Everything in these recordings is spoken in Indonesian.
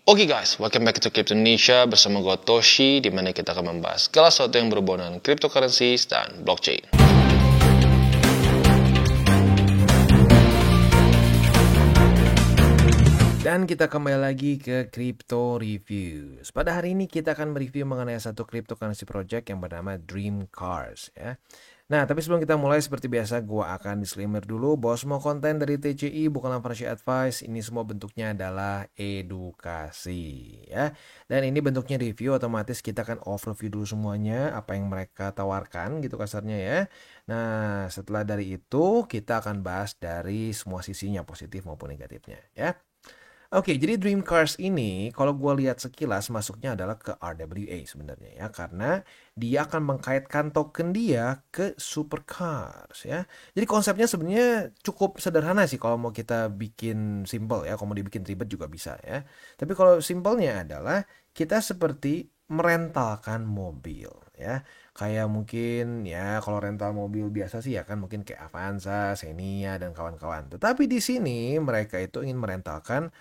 Oke guys, welcome back to Crypto Indonesia bersama gue Toshi, di mana kita akan membahas segala sesuatu yang berhubungan dengan cryptocurrencies dan blockchain. Dan kita kembali lagi ke Crypto Reviews. Pada hari ini kita akan mereview mengenai satu cryptocurrency project yang bernama Dream Cars ya. Nah, tapi sebelum kita mulai seperti biasa gue akan disclaimer dulu bahwa semua konten dari TCI bukanlah financial advice, ini semua bentuknya adalah edukasi ya. Dan ini bentuknya review, otomatis kita akan overview dulu semuanya apa yang mereka tawarkan gitu kasarnya ya. Nah, setelah dari itu kita akan bahas dari semua sisinya, positif maupun negatifnya ya. Oke, jadi Dream Cars ini kalau gue lihat sekilas masuknya adalah ke RWA sebenarnya ya, karena dia akan mengkaitkan token dia ke Supercars ya. Jadi konsepnya sebenarnya cukup sederhana sih kalau mau kita bikin simple ya, kalau mau dibikin ribet juga bisa ya. Tapi kalau simpelnya adalah kita seperti merentalkan mobil ya. Kayak mungkin ya kalau rental mobil biasa sih ya kan mungkin kayak Avanza, Xenia dan kawan-kawan. Tetapi di sini mereka itu ingin merentalkan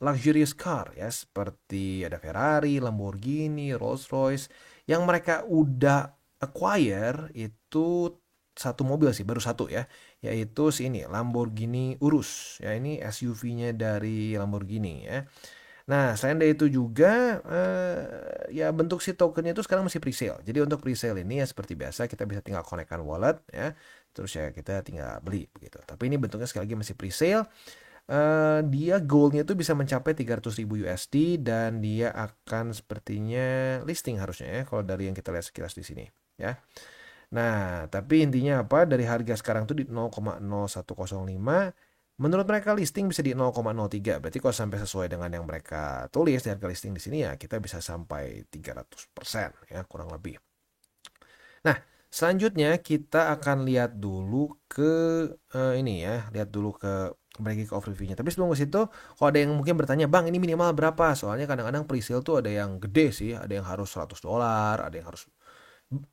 luxurious car ya, seperti ada Ferrari, Lamborghini, Rolls-Royce yang mereka udah acquire itu satu mobil sih, baru satu ya, yaitu ini Lamborghini Urus ya, ini SUV-nya dari Lamborghini ya. Nah, selain dari itu juga ya bentuk si tokennya itu sekarang masih presale. Jadi untuk presale ini ya seperti biasa kita bisa tinggal konekkan wallet ya, terus ya kita tinggal beli begitu. Tapi ini bentuknya sekali lagi masih presale. Dia goalnya itu bisa mencapai 300.000 USD dan dia akan sepertinya listing harusnya ya kalau dari yang kita lihat sekilas di sini ya. Nah, tapi intinya apa? Dari harga sekarang tuh di 0,0105, menurut mereka listing bisa di 0,03. Berarti kalau sampai sesuai dengan yang mereka tulis di harga listing di sini ya kita bisa sampai 300% ya kurang lebih. Nah, selanjutnya kita akan lihat dulu ke ini ya, lihat dulu ke kembali ke overview-nya. Tapi sebelum ke situ, kalau ada yang mungkin bertanya, "Bang, ini minimal berapa?" Soalnya kadang-kadang pre-sale tuh ada yang gede sih, ada yang harus $100, ada yang harus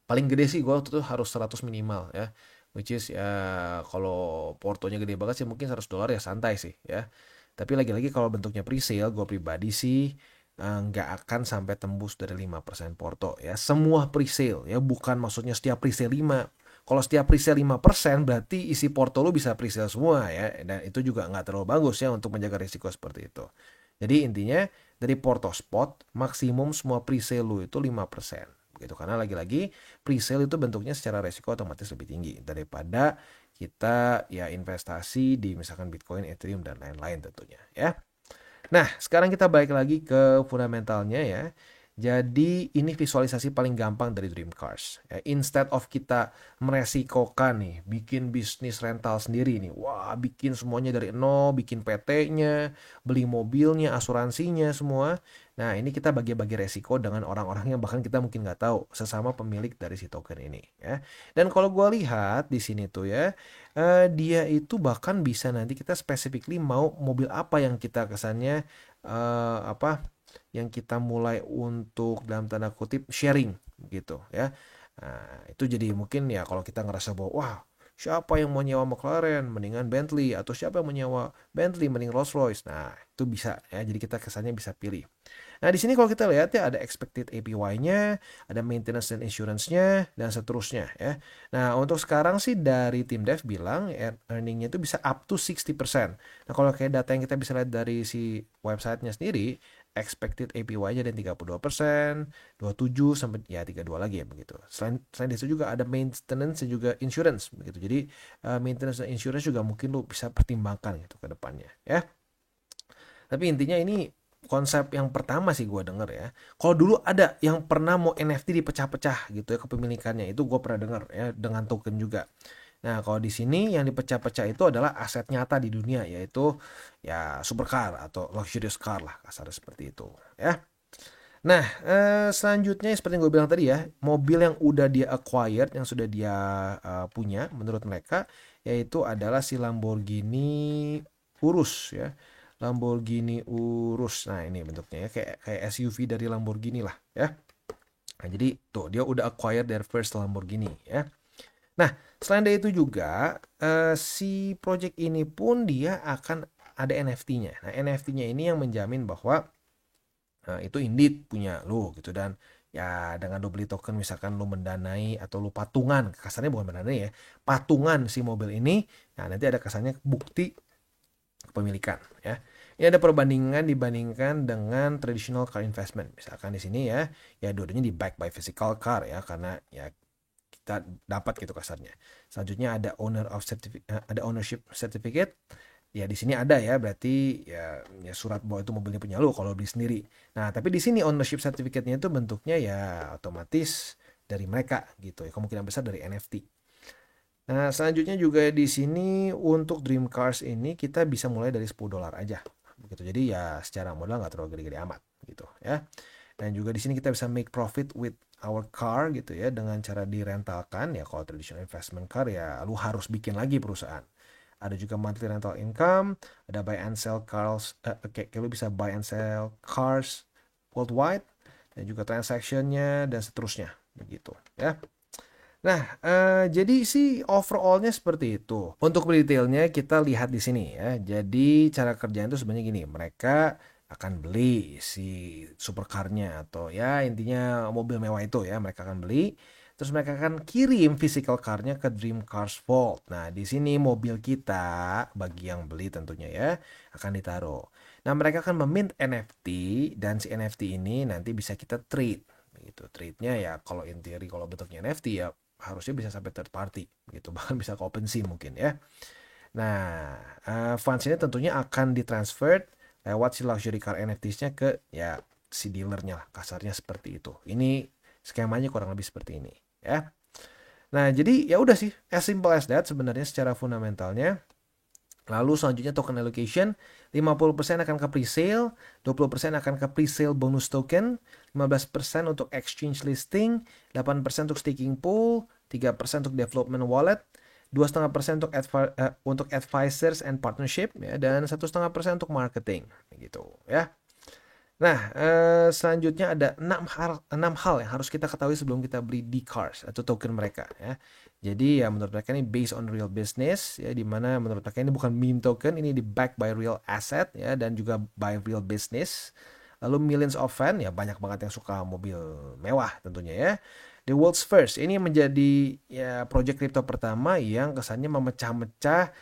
paling gede sih gue tuh harus 100 minimal ya. Which is ya kalau portonya gede banget sih mungkin $100 ya santai sih ya. Tapi lagi-lagi kalau bentuknya pre-sale, gue pribadi sih nggak akan sampai tembus dari 5% porto ya. Semua pre-sale ya, bukan maksudnya setiap pre-sale 5. Kalau setiap presale 5% berarti isi porto lu bisa presale semua ya. Dan itu juga nggak terlalu bagus ya untuk menjaga risiko seperti itu. Jadi intinya dari porto spot maksimum semua presale lu itu 5%. Gitu. Karena lagi-lagi presale itu bentuknya secara risiko otomatis lebih tinggi daripada kita ya investasi di misalkan Bitcoin, Ethereum dan lain-lain tentunya ya. Nah, sekarang kita balik lagi ke fundamentalnya ya. Jadi ini visualisasi paling gampang dari Dream Cars. Ya, instead of kita meresikokan nih, bikin bisnis rental sendiri nih. Wah, bikin semuanya dari nol, bikin PT-nya, beli mobilnya, asuransinya semua. Nah, ini kita bagi-bagi resiko dengan orang-orang yang bahkan kita mungkin nggak tahu, sesama pemilik dari si token ini. Ya. Dan kalau gue lihat di sini tuh ya, dia itu bahkan bisa nanti kita specifically mau mobil apa yang kita kesannya apa yang kita mulai untuk dalam tanda kutip sharing gitu ya. Nah, itu jadi mungkin ya kalau kita ngerasa bahwa wah siapa yang mau nyewa McLaren mendingan Bentley, atau siapa yang mau nyewa Bentley mending Rolls Royce. Nah, itu bisa ya. Jadi kita kesannya bisa pilih. Nah, di sini kalau kita lihat ya ada expected APY-nya, ada maintenance dan insurance-nya dan seterusnya ya. Nah, untuk sekarang sih dari tim dev bilang earning-nya itu bisa up to 60%. Nah, kalau kayak data yang kita bisa lihat dari si website-nya sendiri, expected APY-nya ada 32%, 27 sampai ya 32 lagi ya begitu. Selain itu juga ada maintenance dan juga insurance begitu. Jadi maintenance dan insurance juga mungkin lu bisa pertimbangkan gitu ke depannya ya. Tapi intinya ini konsep yang pertama sih gue denger ya. Kalau dulu ada yang pernah mau NFT dipecah-pecah gitu ya kepemilikannya, itu gue pernah denger ya dengan token juga. Nah, kalau di sini yang dipecah-pecah itu adalah aset nyata di dunia, yaitu ya supercar atau luxurious car lah, kasarnya seperti itu ya. Nah, selanjutnya seperti yang gue bilang tadi ya, mobil yang udah dia acquired, yang sudah dia punya menurut mereka, yaitu adalah si Lamborghini Urus ya. Lamborghini Urus. Nah, ini bentuknya ya kayak SUV dari Lamborghini lah ya. Nah, jadi tuh dia udah acquired their first Lamborghini ya. Nah, selain dari itu juga si project ini pun dia akan ada NFT-nya. Nah, NFT-nya ini yang menjamin bahwa itu Indeed punya lu gitu. Dan ya dengan lu beli token misalkan lu mendanai atau lu patungan, kasarnya bukan mendanai ya, patungan si mobil ini, nah nanti ada kasarnya bukti kepemilikan ya. Ini ada perbandingan dibandingkan dengan traditional car investment. Misalkan di sini ya dua-duanya di back by physical car ya, karena ya kita dapat gitu kasarnya. Selanjutnya ada ada ownership certificate. Ya di sini ada ya, berarti ya surat bahwa itu mobilnya punya lu kalau beli sendiri. Nah, tapi di sini ownership certificate-nya itu bentuknya ya otomatis dari mereka gitu ya, kemungkinan besar dari NFT. Nah, selanjutnya juga di sini untuk Dream Cars ini kita bisa mulai dari $10 aja. Begitu. Jadi ya secara modal nggak terlalu gede-gede amat gitu ya. Dan juga di sini kita bisa make profit with our car gitu ya, dengan cara direntalkan ya. Kalau traditional investment car ya lu harus bikin lagi perusahaan. Ada juga monthly rental income, ada buy and sell cars, kayak lu bisa buy and sell cars worldwide, dan juga transactionnya dan seterusnya begitu ya. Nah, jadi sih overallnya seperti itu. Untuk detailnya kita lihat di sini ya. Jadi cara kerjanya itu sebenarnya gini, mereka akan beli si supercarnya atau ya intinya mobil mewah itu ya, mereka akan beli. Terus mereka akan kirim physical carnya ke Dream Cars Vault. Nah, di sini mobil kita bagi yang beli tentunya ya akan ditaruh. Nah, mereka akan memint NFT dan si NFT ini nanti bisa kita trade. Begitu. Trade-nya ya kalau in theory kalau bentuknya NFT ya harusnya bisa sampai third party gitu, bahkan bisa ke OpenSea mungkin ya. Nah, funds ini tentunya akan ditransfer lewat si luxury car NFTs-nya ke ya si dealernya lah, kasarnya seperti itu. Ini skemanya kurang lebih seperti ini ya. Nah, jadi ya udah sih, as simple as that sebenarnya secara fundamentalnya. Lalu selanjutnya token allocation, 50% akan ke pre-sale, 20% akan ke pre-sale bonus token, 15% untuk exchange listing, 8% untuk staking pool, 3% untuk development wallet, 2,5% untuk advisors and partnership ya, dan 1,5% untuk marketing gitu ya. Nah, selanjutnya ada 6 hal yang harus kita ketahui sebelum kita beli D-Cars atau token mereka ya. Jadi ya menurut mereka ini based on real business ya, di mana menurut mereka ini bukan meme token, ini di back by real asset ya, dan juga by real business. Lalu millions of fan ya, banyak banget yang suka mobil mewah tentunya ya. The world's first ini menjadi ya project crypto pertama yang kesannya memecah-mecah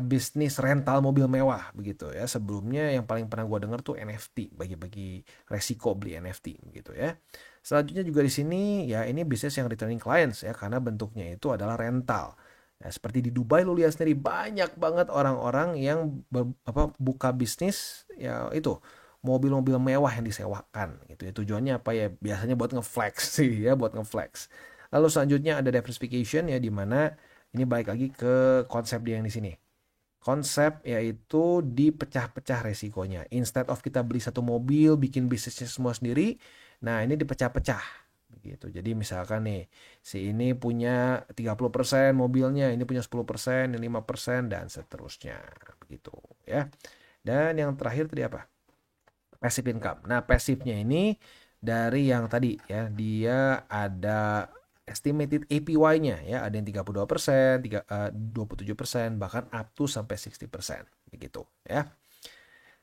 bisnis rental mobil mewah begitu ya. Sebelumnya yang paling pernah gue dengar tuh NFT, bagi-bagi resiko beli NFT begitu ya. Selanjutnya juga di sini ya ini bisnis yang returning clients ya, karena bentuknya itu adalah rental. Ya, seperti di Dubai lu lihat sendiri banyak banget orang-orang yang buka bisnis ya itu mobil-mobil mewah yang disewakan gitu ya. Tujuannya apa ya? Biasanya buat ngeflex sih ya, buat ngeflex. Lalu selanjutnya ada diversification ya, di mana ini balik lagi ke konsep dia yang di sini. Konsep yaitu dipecah-pecah resikonya. Instead of kita beli satu mobil, bikin bisnisnya semua sendiri, nah ini dipecah-pecah. Begitu. Jadi misalkan nih, si ini punya 30% mobilnya, ini punya 10%, ini 5%, dan seterusnya. Begitu ya. Dan yang terakhir tadi apa? Passive income. Nah, passivenya ini dari yang tadi ya, dia ada estimated APY-nya ya, ada yang 32%, 27%, bahkan up to sampai 60% begitu ya.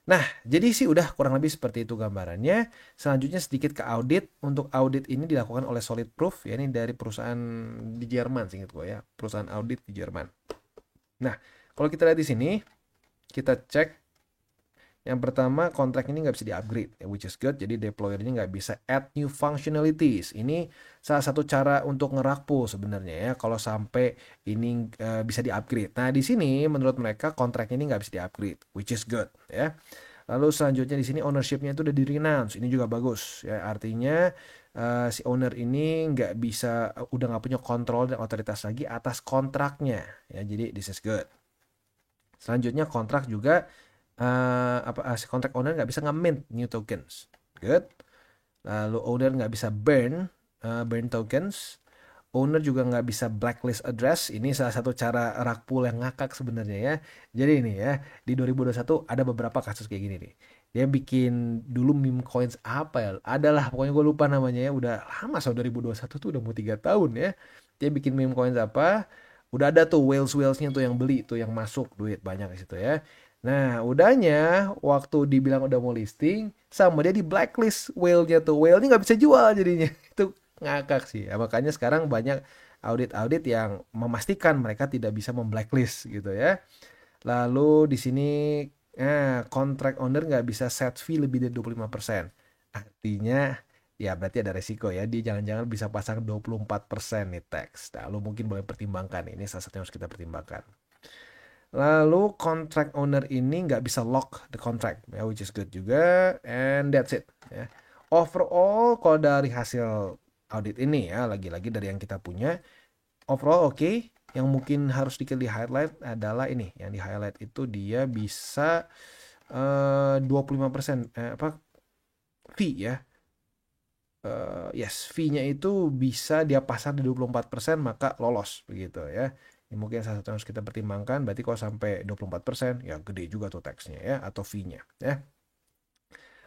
Nah, jadi sih udah kurang lebih seperti itu gambarannya. Selanjutnya sedikit ke audit. Untuk audit ini dilakukan oleh Solid Proof ya, ini dari perusahaan di Jerman seingat gue ya, perusahaan audit di Jerman. Nah, kalau kita lihat di sini, kita cek. Yang pertama, kontrak ini nggak bisa di-upgrade, which is good. Jadi deployer ini nggak bisa add new functionalities. Ini salah satu cara untuk ngerakpo sebenarnya ya, kalau sampai ini bisa di-upgrade. Nah, di sini menurut mereka kontrak ini nggak bisa di-upgrade, which is good ya. Lalu selanjutnya di sini ownership-nya itu udah di-renounce. Ini juga bagus ya. Artinya si owner ini nggak bisa, udah nggak punya kontrol dan otoritas lagi atas kontraknya ya. Jadi this is good. Selanjutnya kontrak juga si kontrak owner nggak bisa nge-mint new tokens. Good. Lalu owner nggak bisa burn tokens. Owner juga nggak bisa blacklist address. Ini salah satu cara rug pull yang ngakak sebenarnya ya. Jadi ini ya, di 2021 ada beberapa kasus kayak gini nih. Dia bikin dulu meme coins apa ya? Adalah pokoknya gue lupa namanya ya. Udah lama, 2021 tuh udah mau 3 tahun ya. Dia bikin meme coins apa? Udah ada tuh whales-whalesnya tuh yang beli tuh, yang masuk duit banyak di situ ya. Nah, udahnya waktu dibilang udah mau listing, sama dia di blacklist whale-nya tuh. Whale-nya nggak bisa jual jadinya. Itu ngakak sih. Ya, makanya sekarang banyak audit-audit yang memastikan mereka tidak bisa memblacklist gitu ya. Lalu di sini contract owner nggak bisa set fee lebih dari 25%. Artinya ya berarti ada resiko ya. Dia jangan-jangan bisa pasang 24% nih tax. Nah, lu mungkin boleh pertimbangkan. Ini salah satu yang harus kita pertimbangkan. Lalu contract owner ini nggak bisa lock the contract, ya, which is good juga, and that's it. Ya. Overall, kalau dari hasil audit ini ya, lagi-lagi dari yang kita punya, overall oke. Yang mungkin harus di highlight adalah ini, yang di highlight itu dia bisa 25% apa fee ya. Yes, fee-nya itu bisa dia pasang di 24%, maka lolos begitu ya. Ini mungkin salah satu yang harus kita pertimbangkan. Berarti kalau sampai 24%, ya gede juga tuh tax-nya ya, atau fee-nya ya.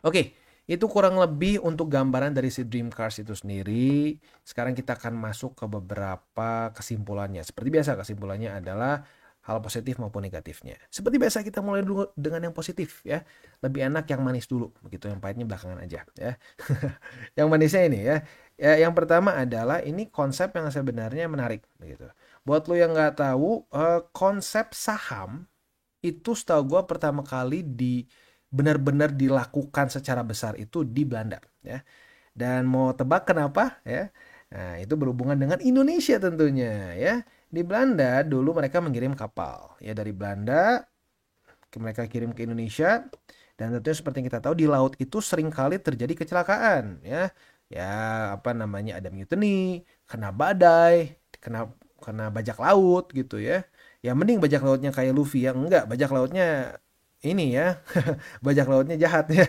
Oke, itu kurang lebih untuk gambaran dari si Dream Cars itu sendiri. Sekarang kita akan masuk ke beberapa kesimpulannya. Seperti biasa, kesimpulannya adalah hal positif maupun negatifnya. Seperti biasa, kita mulai dulu dengan yang positif ya. Lebih enak yang manis dulu, begitu, yang pahitnya belakangan aja ya. Yang manisnya ini ya. Ya, yang pertama adalah ini konsep yang sebenarnya menarik begitu. Buat lo yang nggak tahu, konsep saham itu setahu gue pertama kali benar-benar dilakukan secara besar itu di Belanda ya. Dan mau tebak kenapa ya? Nah, itu berhubungan dengan Indonesia tentunya ya. Di Belanda dulu mereka mengirim kapal ya dari Belanda, mereka kirim ke Indonesia, dan tentunya seperti yang kita tahu di laut itu sering kali terjadi kecelakaan ya. Ya, apa namanya, ada mutiny, kena badai, kena bajak laut gitu ya. Ya mending bajak lautnya kayak Luffy ya, enggak, bajak lautnya ini ya, bajak lautnya jahat ya.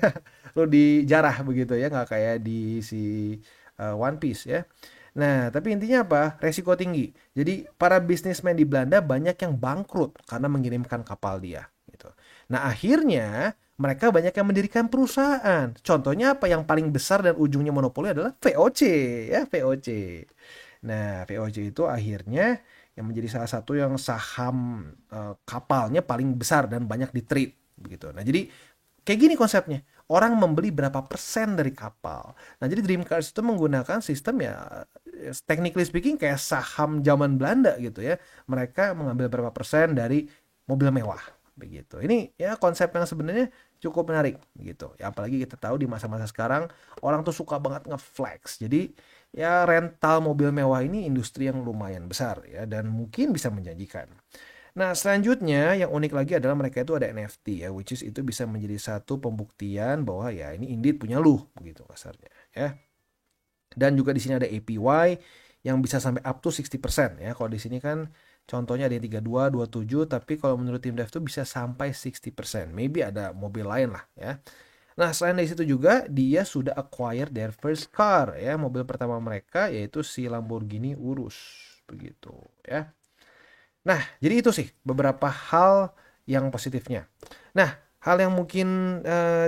Lo dijarah begitu ya, nggak kayak di si One Piece ya. Nah, tapi intinya apa? Resiko tinggi. Jadi para bisnismen di Belanda banyak yang bangkrut karena mengirimkan kapal dia gitu. Nah, akhirnya mereka banyak yang mendirikan perusahaan. Contohnya apa? Yang paling besar dan ujungnya monopoli adalah VOC ya, VOC. Nah, VOC itu akhirnya yang menjadi salah satu yang saham kapalnya paling besar dan banyak di trade begitu. Nah, jadi kayak gini konsepnya. Orang membeli berapa persen dari kapal. Nah, jadi Dream Cars itu menggunakan sistem ya, technically speaking kayak saham zaman Belanda gitu ya. Mereka mengambil berapa persen dari mobil mewah begitu. Ini ya konsep yang sebenarnya cukup menarik begitu. Ya apalagi kita tahu di masa-masa sekarang orang tuh suka banget nge-flex. Jadi ya rental mobil mewah ini industri yang lumayan besar ya, dan mungkin bisa menjanjikan. Nah, selanjutnya yang unik lagi adalah mereka itu ada NFT ya, which is itu bisa menjadi satu pembuktian bahwa ya ini Indeed punya lu, begitu kasarnya ya. Dan juga di sini ada APY yang bisa sampai up to 60% ya. Kalau di sini kan contohnya ada yang 32, 27, tapi kalau menurut tim dev itu bisa sampai 60%. Maybe ada mobil lain lah ya. Nah, selain dari situ juga dia sudah acquire their first car ya, mobil pertama mereka yaitu si Lamborghini Urus begitu ya. Nah, jadi itu sih beberapa hal yang positifnya. Nah, hal yang mungkin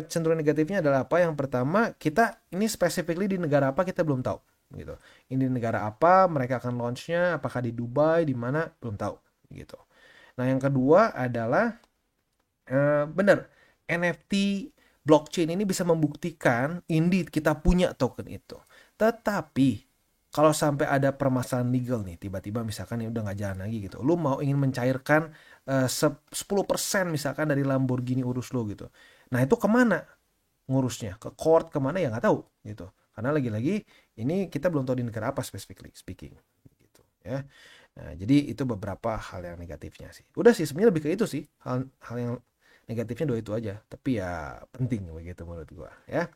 cenderung negatifnya adalah apa? Yang pertama, kita ini specifically di negara apa kita belum tahu, gitu. Ini di negara apa, mereka akan launchnya, apakah di Dubai, di mana, belum tahu, gitu. Nah, yang kedua adalah benar, NFT blockchain ini bisa membuktikan indeed kita punya token itu. Tetapi kalau sampai ada permasalahan legal nih, tiba-tiba misalkan ini udah nggak jalan lagi gitu, lu mau ingin mencairkan 10% misalkan dari Lamborghini Urus lu gitu. Nah, itu kemana ngurusnya? Ke court kemana ya nggak tahu gitu. Karena lagi-lagi ini kita belum tahu di negara apa specifically speaking gitu ya. Nah, jadi itu beberapa hal yang negatifnya sih. Udah sih, sebenarnya lebih ke itu sih. Hal yang negatifnya dua itu aja. Tapi ya penting begitu menurut gua ya.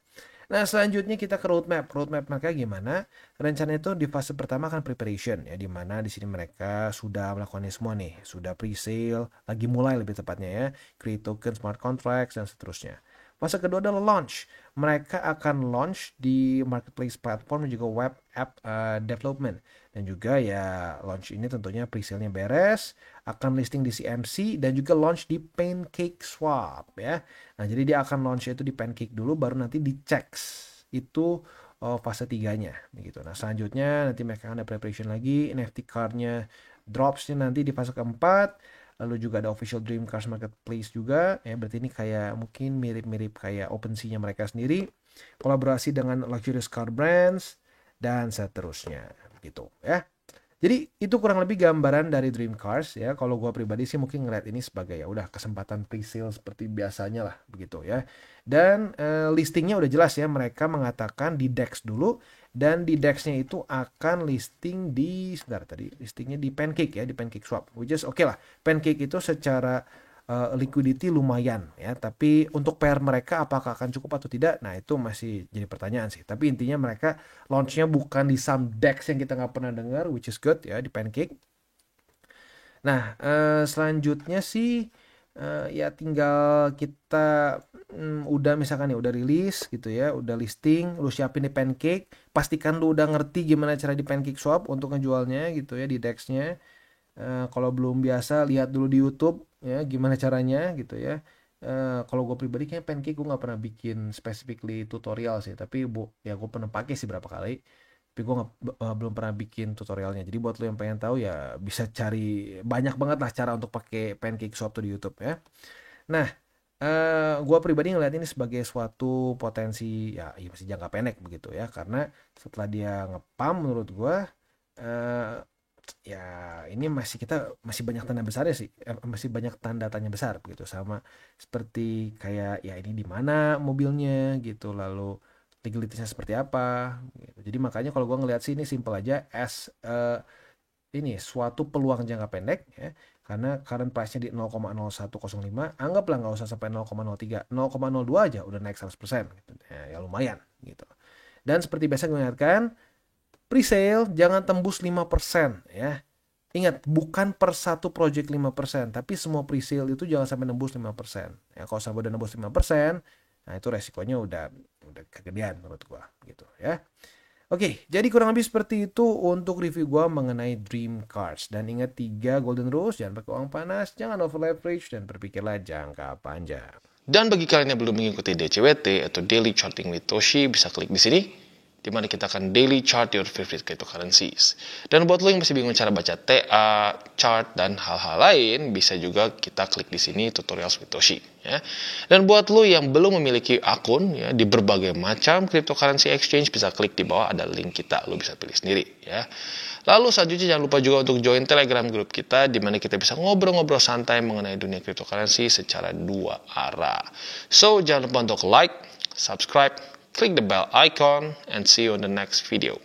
Nah, selanjutnya kita ke roadmap. Roadmap mereka gimana? Rencana itu di fase pertama kan preparation ya, di mana di sini mereka sudah melakukannya semua nih, sudah pre-sale, lagi mulai lebih tepatnya ya, create token, smart contracts dan seterusnya. Fase kedua adalah launch. Mereka akan launch di marketplace platform dan juga web app development. Dan juga ya launch ini tentunya pre-sale-nya beres, akan listing di CMC dan juga launch di PancakeSwap ya. Nah, jadi dia akan launch itu di Pancake dulu, baru nanti dicek itu fase 3-nya begitu. Nah, selanjutnya nanti mereka ada preparation lagi, NFT card-nya dropsnya nanti di fase keempat, lalu juga ada official Dream Cars Marketplace juga, ya berarti ini kayak mungkin mirip-mirip kayak OpenSea-nya mereka sendiri, kolaborasi dengan luxurious car brands, dan seterusnya, gitu ya. Jadi itu kurang lebih gambaran dari Dream Cars ya. Kalau gua pribadi sih mungkin ngeliat ini sebagai ya udah kesempatan pre-sale seperti biasanya lah begitu ya. Dan listingnya udah jelas ya. Mereka mengatakan di DEX dulu dan di DEX-nya itu akan listing di sebentar tadi listingnya di Pancake ya, di Pancake Swap. Which is oke lah. Pancake itu secara liquidity lumayan ya, tapi untuk PR mereka apakah akan cukup atau tidak, nah itu masih jadi pertanyaan sih. Tapi intinya mereka launchnya bukan di saham DEX yang kita nggak pernah dengar, which is good ya, di Pancake. Nah selanjutnya sih ya tinggal kita udah misalkan ya udah rilis gitu ya, udah listing, lu siapin di Pancake, pastikan lu udah ngerti gimana cara di Pancake Swap untuk ngejualnya gitu ya di DEX-nya. Kalau belum biasa lihat dulu di YouTube ya gimana caranya gitu ya. Kalau gue pribadi kayak Pancake gue nggak pernah bikin specifically tutorial sih, tapi ya gue pernah pakai sih berapa kali, tapi gue belum pernah bikin tutorialnya. Jadi buat lo yang pengen tahu ya bisa cari banyak banget lah cara untuk pakai Pancake Swap tuh di YouTube ya. Nah, gue pribadi ngeliat ini sebagai suatu potensi ya masih jangka pendek begitu ya, karena setelah dia ngepam menurut gue ya ini kita masih banyak tanda besarnya sih, masih banyak tanda tanya besar begitu, sama seperti kayak ya ini di mana mobilnya gitu, lalu legalitasnya seperti apa gitu. Jadi makanya kalau gue ngelihat sih ini simple aja as ini suatu peluang jangka pendek ya, karena current price-nya di 0,0105, anggaplah nggak usah sampai 0,03, 0,02 aja udah naik 100% gitu. Ya lumayan gitu. Dan seperti biasa gue ingatkan, pre-sale jangan tembus 5% ya. Ingat, bukan per satu project 5%, tapi semua pre-sale itu jangan sampai nembus 5%. Ya, kalau sampai udah nembus 5%, nah itu resikonya udah kegedean menurut gua gitu ya. Oke, jadi kurang lebih seperti itu untuk review gua mengenai Dream Cars. Dan ingat 3 golden rules, jangan pakai uang panas, jangan over leverage, dan berpikirlah jangka panjang. Dan bagi kalian yang belum mengikuti DCWT atau Daily Charting with Toshi, bisa klik di sini, di mana kita akan daily chart your favorite cryptocurrencies. Dan buat lo yang masih bingung cara baca TA, chart, dan hal-hal lain, bisa juga kita klik di sini tutorials with Toshi. Ya. Dan buat lo yang belum memiliki akun ya, di berbagai macam cryptocurrency exchange, bisa klik di bawah ada link kita, lo bisa pilih sendiri. Ya. Lalu selanjutnya jangan lupa juga untuk join Telegram group kita, di mana kita bisa ngobrol-ngobrol santai mengenai dunia cryptocurrency secara 2 arah. So jangan lupa untuk like, subscribe, click the bell icon, and see you on the next video.